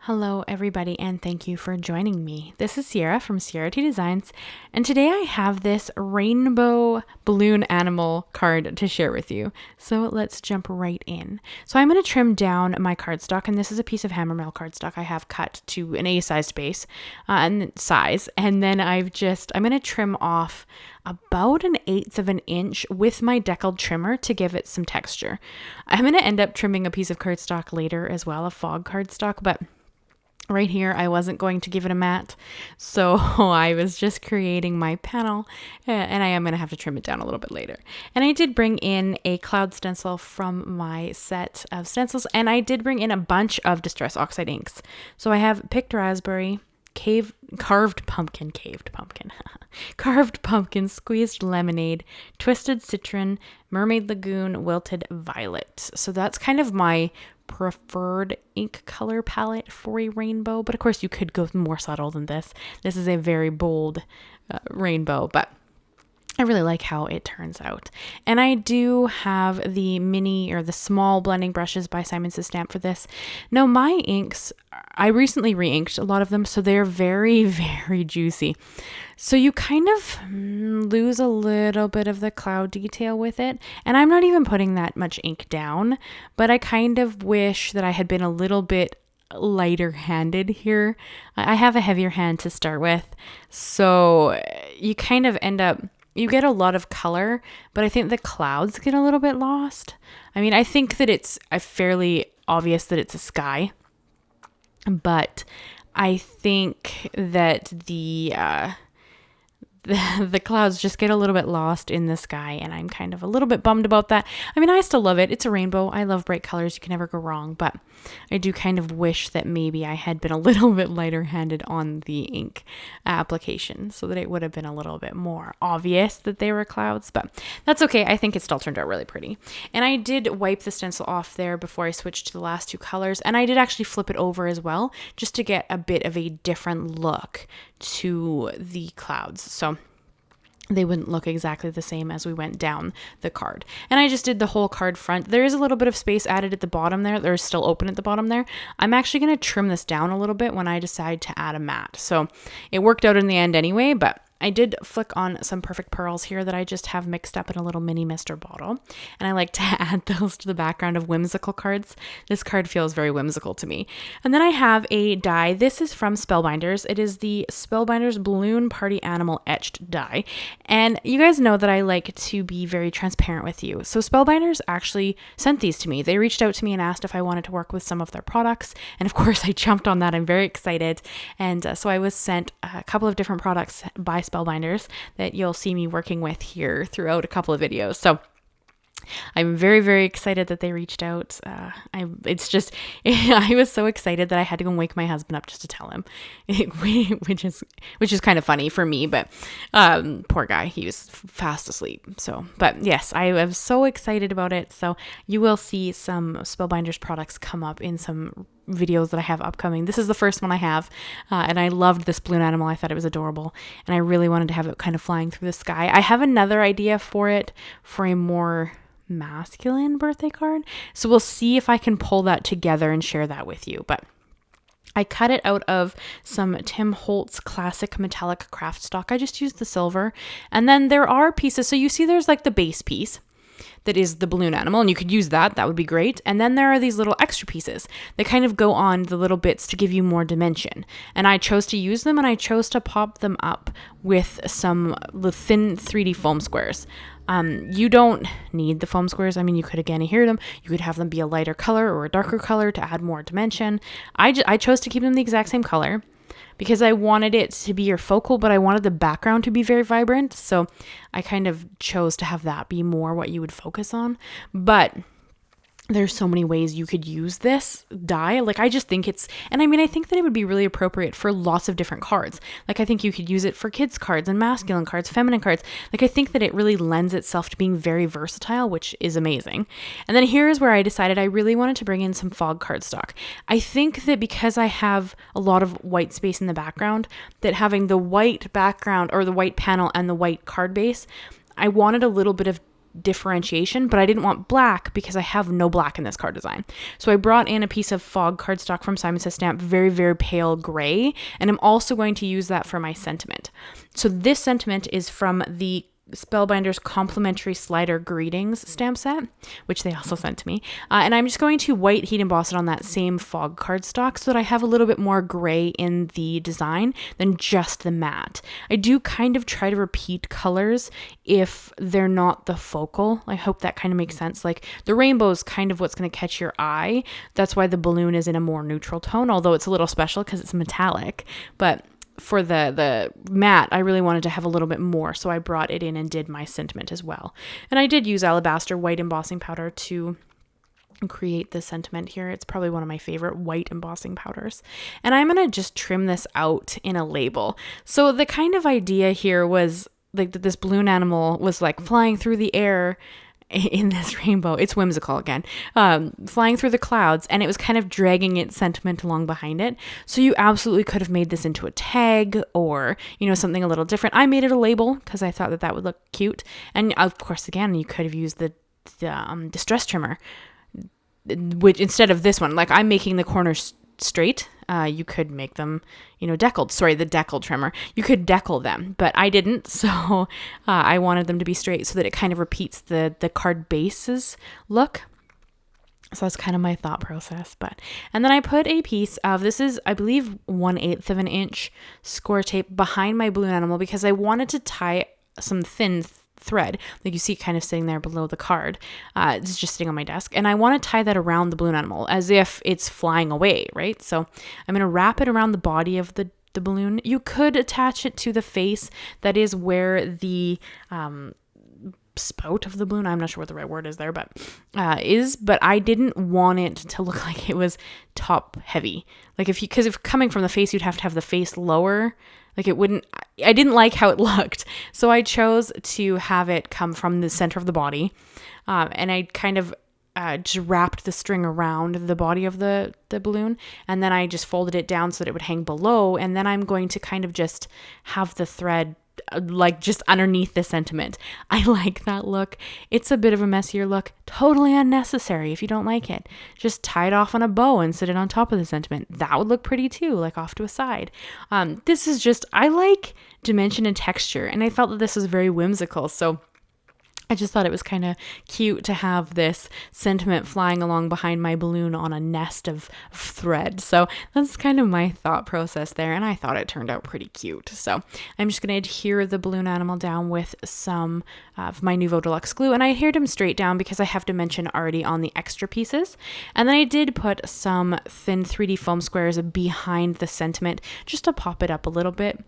Hello everybody and thank you for joining me. This is Sierra from Sierra T Designs and today I have this rainbow balloon animal card to share with you. So let's jump right in. So I'm going to trim down my cardstock, and this is a piece of HammerMill cardstock I have cut to an A-sized base and size, and then I'm going to trim off about 1/8 of an inch with my Deckled trimmer to give it some texture. I'm going to end up trimming a piece of cardstock later as well, a fog cardstock, but right here, I wasn't going to give it a mat, so I was just creating my panel, and I am going to have to trim it down a little bit later. And I did bring in a cloud stencil from my set of stencils, and I did bring in a bunch of Distress Oxide inks. So I have Picked Raspberry, Carved Pumpkin, Carved Pumpkin, Squeezed Lemonade, Twisted Citron, Mermaid, Lagoon, Wilted, Violet. So that's kind of my preferred ink color palette for a rainbow, but of course you could go more subtle than this. This is a very bold rainbow, but I really like how it turns out. And I do have the mini or the small blending brushes by Simon Says Stamp for this. Now my inks, I recently re-inked a lot of them, so they're very, very juicy. So you kind of lose a little bit of the cloud detail with it. And I'm not even putting that much ink down, but I kind of wish that I had been a little bit lighter handed here. I have a heavier hand to start with, so you kind of end up, you get a lot of color, but I think the clouds get a little bit lost. I mean, I think that it's fairly obvious that it's a sky, but I think that the clouds just get a little bit lost in the sky, and I'm kind of a little bit bummed about that. I mean, I still love it. It's a rainbow. I love bright colors. You can never go wrong, but I do kind of wish that maybe I had been a little bit lighter handed on the ink application so that it would have been a little bit more obvious that they were clouds, but that's okay. I think it still turned out really pretty. And I did wipe the stencil off there before I switched to the last two colors, and I did actually flip it over as well just to get a bit of a different look to the clouds, so they wouldn't look exactly the same as we went down the card. And I just did the whole card front. There is a little bit of space added at the bottom there. There's still open at the bottom there. I'm actually going to trim this down a little bit when I decide to add a mat. So it worked out in the end anyway, but I did flick on some Perfect Pearls here that I just have mixed up in a little mini mister bottle. And I like to add those to the background of Whimsical cards. This card feels very whimsical to me. And then I have a die. This is from Spellbinders. It is the Spellbinders Balloon Party Animal Etched die. And you guys know that I like to be very transparent with you. So Spellbinders actually sent these to me. They reached out to me and asked if I wanted to work with some of their products. And of course I jumped on that. I'm very excited. And so I was sent a couple of different products by Spellbinders that you'll see me working with here throughout a couple of videos. So I'm very, very excited that they reached out. I was so excited that I had to go and wake my husband up just to tell him, which is kind of funny for me, but poor guy, he was fast asleep. So, but yes, I am so excited about it. So you will see some Spellbinders products come up in some videos that I have upcoming. This is the first one I have, and I loved this balloon animal. I thought it was adorable, and I really wanted to have it kind of flying through the sky. I have another idea for it for a more masculine birthday card, so we'll see if I can pull that together and share that with you. But I cut it out of some Tim Holtz classic metallic Kraft-stock. I just used the silver, and then there are pieces. So you see there's like the base piece that is the balloon animal, and you could use that. That would be great. And then there are these little extra pieces that kind of go on the little bits to give you more dimension. And I chose to use them, and I chose to pop them up with some thin 3D foam squares. You don't need the foam squares. I mean, you could again adhere them. You could have them be a lighter color or a darker color to add more dimension. I chose to keep them the exact same color because I wanted it to be your focal, but I wanted the background to be very vibrant. So I kind of chose to have that be more what you would focus on. But there's so many ways you could use this die. Like, I just think it's, and I mean, I think that it would be really appropriate for lots of different cards. Like, I think you could use it for kids cards and masculine cards, feminine cards. Like, I think that it really lends itself to being very versatile, which is amazing. And then here's where I decided I really wanted to bring in some fog cardstock. I think that because I have a lot of white space in the background, that having the white background or the white panel and the white card base, I wanted a little bit of differentiation, but I didn't want black because I have no black in this card design. So I brought in a piece of fog cardstock from Simon Says Stamp, very, very pale gray, and I'm also going to use that for my sentiment. So this sentiment is from the Spellbinders Complimentary Slider Greetings stamp set, which they also sent to me. And I'm just going to white heat emboss it on that same fog cardstock so that I have a little bit more gray in the design than just the matte. I do kind of try to repeat colors if they're not the focal. I hope that kind of makes sense. Like the rainbow is kind of what's going to catch your eye. That's why the balloon is in a more neutral tone, although it's a little special because it's metallic. But for the matte, I really wanted to have a little bit more, so I brought it in and did my sentiment as well. And I did use Alabaster white embossing powder to create this sentiment here. It's probably one of my favorite white embossing powders. And I'm going to just trim this out in a label. So the kind of idea here was like that this balloon animal was like flying through the air in this rainbow. It's whimsical again, flying through the clouds, and it was kind of dragging its sentiment along behind it. So you absolutely could have made this into a tag or, you know, something a little different. I made it a label because I thought that that would look cute. And of course, again, you could have used the distress trimmer, which instead of this one, like I'm making the corners straight. You could make them, you know, deckled. Sorry, the deckled trimmer. You could deckle them, but I didn't. So I wanted them to be straight so that it kind of repeats the card bases look. So that's kind of my thought process. And then I put a piece of, this is, I believe, 1/8 of an inch score tape behind my balloon animal because I wanted to tie some thin thread, like you see kind of sitting there below the card. It's just sitting on my desk, and I want to tie that around the balloon animal as if it's flying away, right? So I'm going to wrap it around the body of the balloon. You could attach it to the face. That is where the spout of the balloon, I'm not sure what the right word is there, but I didn't want it to look like it was top heavy. Like because if coming from the face, you'd have to have the face lower. Like it wouldn't, I didn't like how it looked. So I chose to have it come from the center of the body. And I kind of just wrapped the string around the body of the balloon. And then I just folded it down so that it would hang below. And then I'm going to kind of just have the thread like just underneath the sentiment. I like that look. It's a bit of a messier look, totally unnecessary. If you don't like it, just tie it off on a bow and sit it on top of the sentiment. That would look pretty too, like off to a side. This is just, I like dimension and texture, and I felt that this was very whimsical. So I just thought it was kind of cute to have this sentiment flying along behind my balloon on a nest of thread. So that's kind of my thought process there, and I thought it turned out pretty cute. So I'm just going to adhere the balloon animal down with some of my Nuvo Deluxe glue, and I adhered him straight down because I have dimension already on the extra pieces. And then I did put some thin 3D foam squares behind the sentiment just to pop it up a little bit.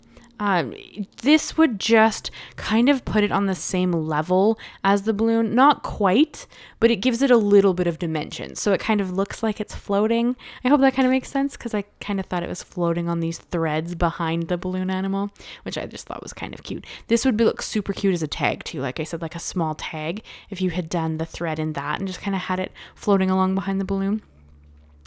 This would just kind of put it on the same level as the balloon. Not quite, but it gives it a little bit of dimension. So it kind of looks like it's floating. I hope that kind of makes sense because I kind of thought it was floating on these threads behind the balloon animal, which I just thought was kind of cute. This would look super cute as a tag too. Like I said, like a small tag if you had done the thread in that and just kind of had it floating along behind the balloon.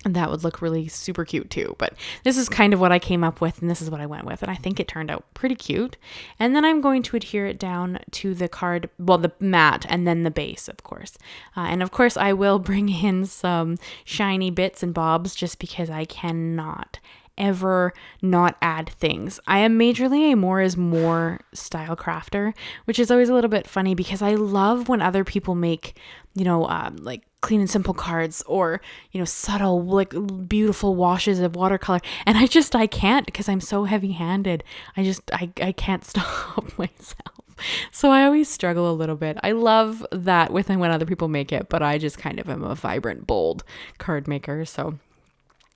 And that would look really super cute too. But this is kind of what I came up with, and this is what I went with. And I think it turned out pretty cute. And then I'm going to adhere it down to the card, well, the mat, and then the base, of course. And of course, I will bring in some shiny bits and bobs just because I cannot ever not add things. I am majorly a more is more style crafter, which is always a little bit funny because I love when other people make, you know, like clean and simple cards or, you know, subtle, like beautiful washes of watercolor. And I can't because I'm so heavy handed. I can't stop myself. So I always struggle a little bit. I love that when other people make it, but I just kind of am a vibrant, bold card maker. So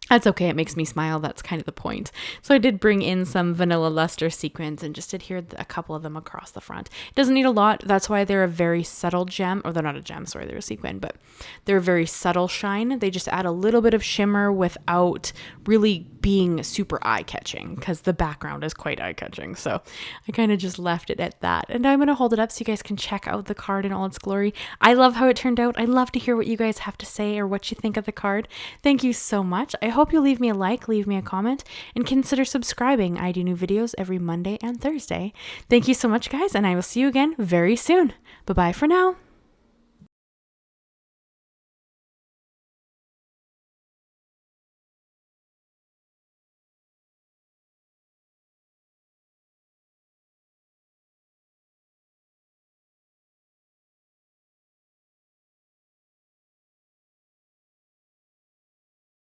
that's okay. It makes me smile. That's kind of the point. So I did bring in some vanilla luster sequins and just adhered a couple of them across the front. It doesn't need a lot. That's why they're a very subtle gem, or they're not a gem, sorry, they're a sequin, but they're a very subtle shine. They just add a little bit of shimmer without really being super eye-catching because the background is quite eye-catching. So I kind of just left it at that. And I'm going to hold it up so you guys can check out the card in all its glory. I love how it turned out. I love to hear what you guys have to say or what you think of the card. Thank you so much. I hope you'll leave me a like, leave me a comment, and consider subscribing. I do new videos every Monday and Thursday. Thank you so much, guys, and I will see you again very soon. Bye-bye for now.